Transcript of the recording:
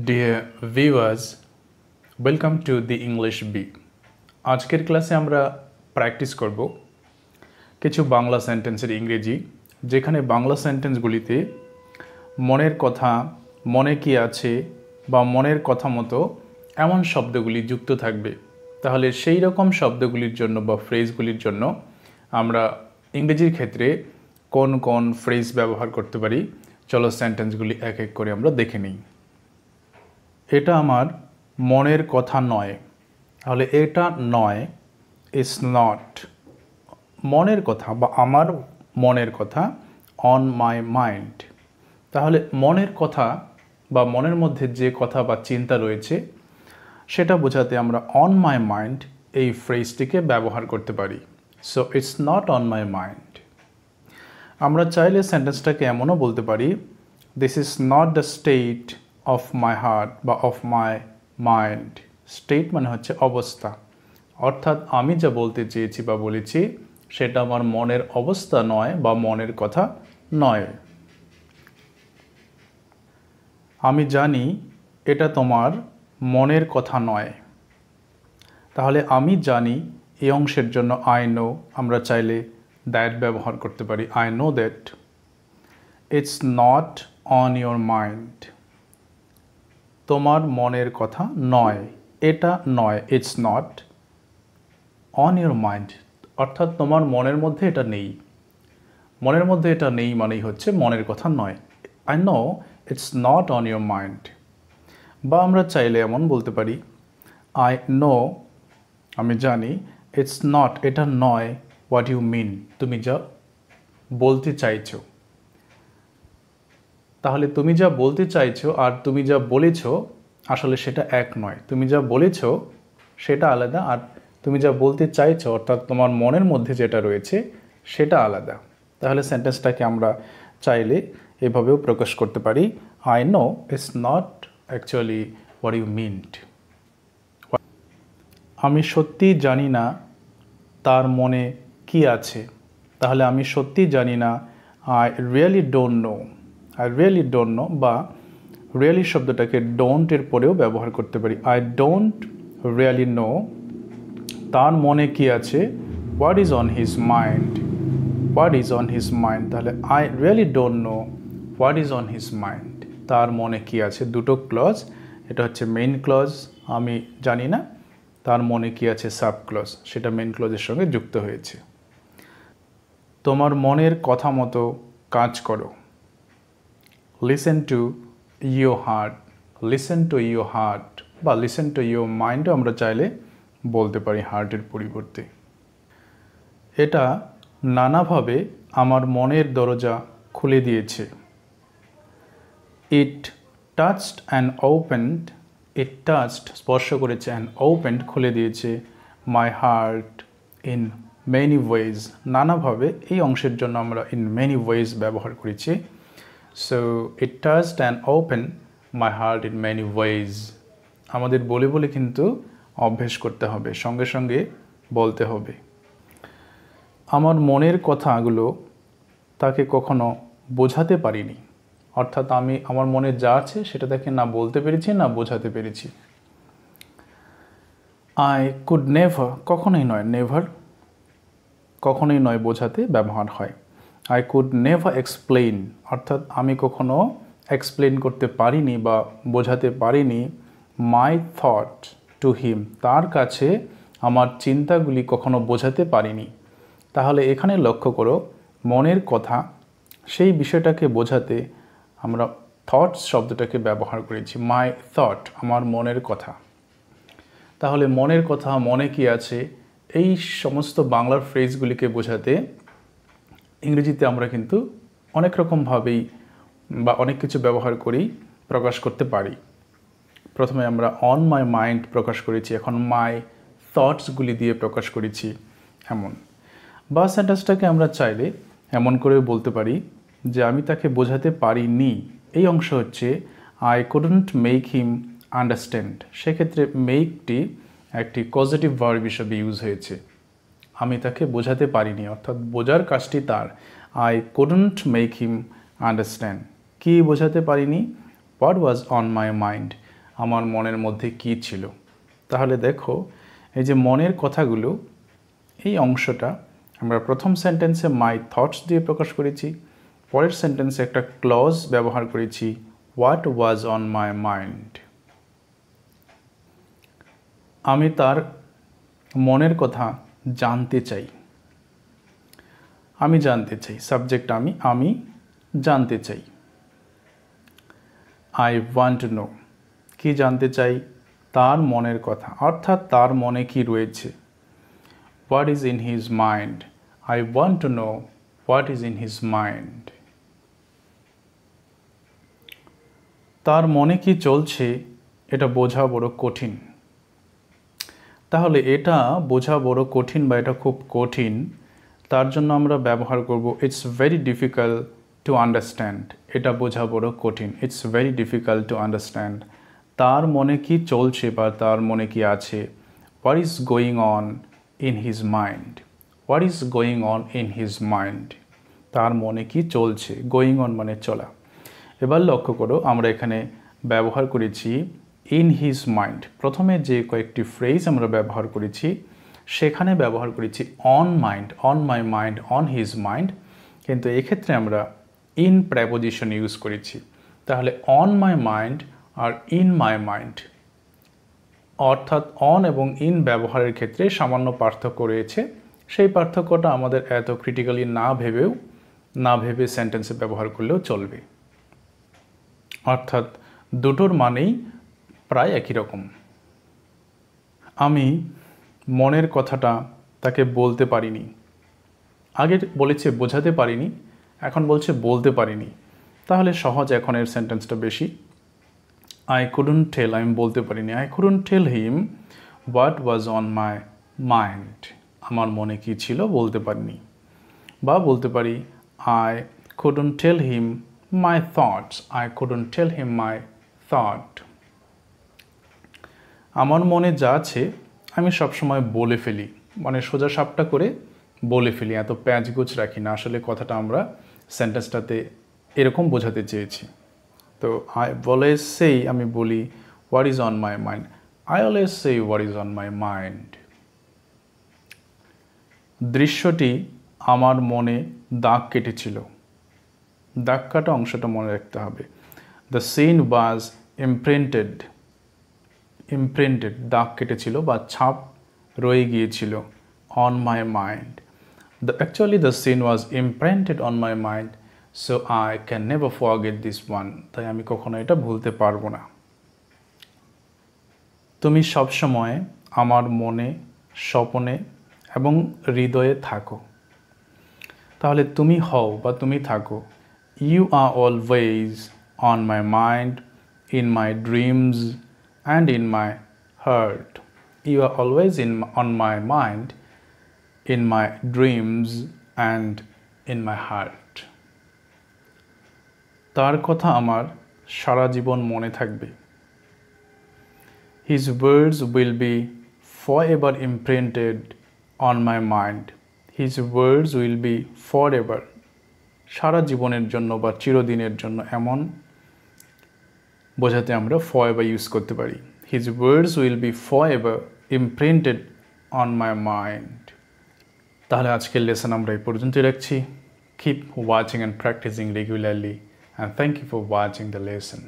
Dear viewers, welcome to the English B. আজকের ক্লাসে আমরা প্র্যাকটিস করব কিছু বাংলা সেন্টেন্সের ইংরেজি, যেখানে বাংলা সেন্টেন্সগুলিতে মনের কথা, মনে কি আছে বা মনের কথা মতো এমন শব্দগুলি যুক্ত থাকবে। তাহলে সেই রকম শব্দগুলির জন্য বা ফ্রেজগুলির জন্য আমরা ইংরেজির ক্ষেত্রে কোন কোন ফ্রেজ ব্যবহার করতে পারি, চলো সেন্টেন্সগুলি এক এক করে আমরা দেখে নিই। এটা আমার মনের কথা নয়, তাহলে এটা নয়, ইজ নট। মনের কথা বা আমার মনের কথা, অন মাই মাইন্ড। তাহলে মনের কথা বা মনের মধ্যে যে কথা বা চিন্তা রয়েছে সেটা বোঝাতে আমরা অন মাই মাইন্ড এই ফ্রেজটিকে ব্যবহার করতে পারি। So it's not on my mind. আমরা চাইলে সেন্টেন্সটাকে এমনও বলতে পারি, this is not the state of my heart বা অফ মাই মাইন্ড। স্টেট মানে হচ্ছে অবস্থা, অর্থাৎ আমি যা বলতে চেয়েছি বা বলেছি সেটা আমার মনের অবস্থা নয় বা মনের কথা নয়। আমি জানি এটা তোমার মনের কথা নয়। তাহলে আমি জানি এই অংশের জন্য আই নো আমরা চাইলে দ্যাট ব্যবহার করতে পারি। I know that. It's not on your mind. তোমার মনের কথা নয়, এটা নয়, it's not on your mind, অর্থাৎ তোমার মনের মধ্যে এটা নেই। মনের মধ্যে এটা নেই মানেই হচ্ছে মনের কথা নয়। I know it's not on your mind. বা আমরা চাইলে এমন বলতে পারি, আই নো আমি জানি, ইটস নট এটা নয়, হোয়াট ইউ মিন তুমি যা বলতে চাইছো। তাহলে তুমি যা বলতে চাইছো আর তুমি যা বলেছো আসলে সেটা এক নয়। তুমি যা বলেছো সেটা আলাদা, আর তুমি যা বলতে চাইছো অর্থাৎ তোমার মনের মধ্যে যেটা রয়েছে সেটা আলাদা। তাহলে সেন্টেন্সটাকে আমরা চাইলে এভাবেও প্রকাশ করতে পারি, I know it's not actually what you meant. আমি সত্যি জানি না তার মনে কি আছে। তাহলে আমি সত্যি জানি না, I really don't no. I really don't no বা রিয়েলি শব্দটাকে ডোন্টের পরেও ব্যবহার করতে পারি। আই ডোন্ট রিয়েলি নো তার মনে কি আছে, what is on his mind. What is on his mind. তাহলে I really don't know what is on his mind, তার মনে কি আছে। দুটো ক্লজ, এটা হচ্ছে মেইন ক্লজ আমি জানি না, তার মনে কি আছে সাব ক্লজ, সেটা মেইন ক্লজের সঙ্গে যুক্ত হয়েছে। তোমার মনের কথা মতো কাজ করো। Listen to your heart. Listen to your heart বা লিসেন টু ইয়োর মাইন্ডও আমরা চাইলে বলতে পারি হার্টের পরিবর্তে। এটা নানাভাবে আমার মনের দরজা খুলে দিয়েছে। It touched and opened. It touched স্পর্শ করেছে, অ্যান্ড ওপেন্ড খুলে দিয়েছে, my heart in many ways. নানাভাবে এই অংশের জন্য আমরা ইন মেনি ওয়েজ ব্যবহার করেছি। So it touched and open my heart in many wedge. আমাদের বলে বলে কিন্তু অভ্যেস করতে হবে, সঙ্গে সঙ্গে বলতে হবে। আমার মনের কথাগুলো তাকে কখনো বোঝাতে পারিনি, অর্থাৎ আমি আমার মনে যা আছে সেটা তাকে না বলতে পেরেছি না বোঝাতে পেরেছি। আই কুড নেভার, কখনোই নয়, নেভার কখনোই নয় বোঝাতে ব্যবহার হয়। আই কুড নেভার এক্সপ্লেইন, অর্থাৎ আমি কখনো এক্সপ্লেইন করতে পারিনি বা বোঝাতে পারিনি মাই থট টু হিম, তার কাছে আমার চিন্তাগুলি কখনো বোঝাতে পারিনি। তাহলে এখানে লক্ষ্য করো, মনের কথা সেই বিষয়টাকে বোঝাতে আমরা থটস শব্দটাকে ব্যবহার করেছি। মাই থট আমার মনের কথা। তাহলে মনের কথা, মনে কি আছে, এই সমস্ত বাংলার ফ্রেজগুলিকে বোঝাতে ইংরেজিতে আমরা কিন্তু অনেক রকমভাবেই বা অনেক কিছু ব্যবহার করেই প্রকাশ করতে পারি। প্রথমে আমরা অন মাই মাইন্ড প্রকাশ করেছি, এখন মাই থটসগুলি দিয়ে প্রকাশ করেছি এমন। বা সেন্টেন্সটাকে আমরা চাইলে এমন করেও বলতে পারি যে আমি তাকে বোঝাতে পারিনি। এই অংশ হচ্ছে I couldn't make him understand. সেক্ষেত্রে মেকটি একটি পজিটিভ ভার্ব হিসেবে ইউজ হয়েছে। আমি তাকে বোঝাতে পারিনি, অর্থাৎ বোঝার কাজটি তার। I couldn't make him understand. কি বোঝাতে পারিনি? What was on my mind, আমার মনের মধ্যে কী ছিল। তাহলে দেখো এই যে মনের কথাগুলো, এই অংশটা আমরা প্রথম সেন্টেন্সে মাই থটস দিয়ে প্রকাশ করেছি, পরের সেন্টেন্সে একটা ক্লজ ব্যবহার করেছি, what was on my mind. আমি তার মনের কথা জানতে চাই। আমি জানতে চাই, সাবজেক্ট আমি জানতে চাই। আই ওয়ান্ট টু নো, কি জানতে চাই? তার মনের কথা, অর্থাৎ তার মনে কি রয়েছে। What is in his mind, I want to know what is in his mind. তার মনে কি চলছে এটা বোঝা বড় কঠিন। তাহলে এটা বোঝা বড় কঠিন বা এটা খুব কঠিন, তার জন্য আমরা ব্যবহার করব it's very difficult to understand. এটা বোঝা বড় কঠিন, it's very difficult to understand. তার মনে কি চলছে বা তার মনে কি আছে। What is going on in his mind, what is going on in his mind. তার মনে কি চলছে, গোয়িং অন মানে চলা। এবার লক্ষ্য করো আমরা এখানে ব্যবহার করেছি ইন হিজ মাইন্ড। প্রথমে যে কয়েকটি ফ্রেজ আমরা ব্যবহার করেছি সেখানে ব্যবহার করেছি on mind, on my mind, on his mind, কিন্তু এক্ষেত্রে আমরা ইন প্রেপোজিশন ইউজ করেছি। তাহলে অন মাই মাইন্ড আর ইন মাই মাইন্ড, অর্থাৎ অন এবং ইন ব্যবহারের ক্ষেত্রে সামান্য পার্থক্য রয়েছে। সেই পার্থক্যটা আমাদের এত ক্রিটিক্যালি না ভেবে সেন্টেন্সে ব্যবহার করলেও চলবে। অর্থাৎ দুটোর মানেই প্রায় একই রকম। আমি মনের কথাটা তাকে বলতে পারিনি। আগে বলেছে বোঝাতে পারিনি, এখন বলছে বলতে পারিনি। তাহলে সহজ এখনের সেন্টেন্সটা বেশি। আই কুডন্ট টেল, আমি বলতে পারিনি। I couldn't tell him what was on my mind, আমার মনে কি ছিল বলতে পারিনি। বা বলতে পারি I couldn't tell him my thoughts, I couldn't tell him my thought. আমার মনে যা আছে আমি সবসময় বলে ফেলি, মানে সোজা সাপটা করে বলে ফেলি, এত প্যাঁচগোছ রাখি না। আসলে কথাটা আমরা সেন্টেন্সটাতে এরকম বোঝাতে চেয়েছি। তো আই অলওয়েজ সেই, আমি বলি what is on my mind, I always say what is on my mind. দৃশ্যটি আমার মনে দাগ কেটেছিল। দাগ কাটা অংশটা মনে রাখতে হবে। দ্য সিন ওয়াজ ইমপ্রিন্টেড, ইমপ্রিন্টেড দাগ কেটেছিল বা ছাপ রয়ে গিয়েছিল on my mind. Actually the scene was imprinted on my mind, so I can never forget this one. তাই আমি কখনো এটা ভুলতে পারবো না। তুমি সবসময় আমার মনে, স্বপনে এবং হৃদয়ে থাকো। তাহলে তুমি হও বা তুমি থাকো। You are always on my mind, in my dreams and in my heart. You are always on my mind, in my dreams and in my heart. তার কথা আমার সারা জীবন মনে থাকবে। His words will be forever imprinted on my mind. His words will be forever, সারা জীবনের জন্য বা চিরদিনের জন্য, এমন বোঝাতে আমরা forever ইউজ করতে পারি। His words will be forever imprinted on my mind. তাহলে আজকের লেসন আমরা এই পর্যন্তই রাখছি। Keep watching and practicing regularly, and thank you for watching the lesson.